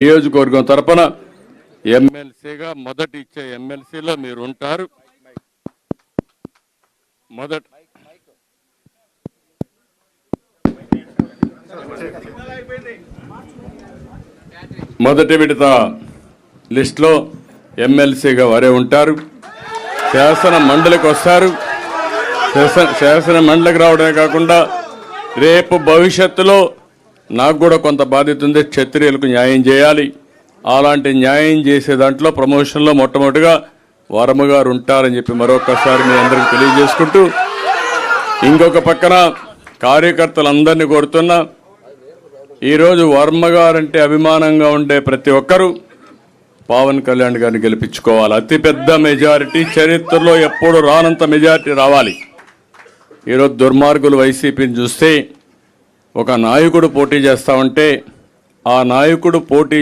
నియోజకవర్గం తరపున ఎమ్మెల్సీగా మొదటి ఇచ్చే ఎమ్మెల్సీలో మీరు ఉంటారు. మొదటి విడత లిస్టులో ఎమ్మెల్సీగా వారే ఉంటారు. శాసన మండలికి వస్తారు. శాసన మండలికి రావడమే కాకుండా రేపు భవిష్యత్తులో నాకు కూడా కొంత బాధ్యత ఉంది. క్షత్రియులకు న్యాయం చేయాలి. అలాంటి న్యాయం చేసే దాంట్లో ప్రమోషన్లో మొట్టమొదటిగా వర్మ గారు ఉంటారని చెప్పి మరొకసారి మీ అందరికీ తెలియజేసుకుంటూ, ఇంకొక పక్కన కార్యకర్తలందరినీ కోరుతున్నా, ఈరోజు వర్మ గారంటే అభిమానంగా ఉండే ప్రతి ఒక్కరూ పవన్ కళ్యాణ్ గారిని గెలిపించుకోవాలి. అతిపెద్ద మెజారిటీ, చరిత్రలో ఎప్పుడు రానంత మెజారిటీ రావాలి. ఈరోజు దుర్మార్గులు వైసీపీని చూస్తే ఒక నాయకుడు పోటీ చేస్తా ఉంటే ఆ నాయకుడు పోటీ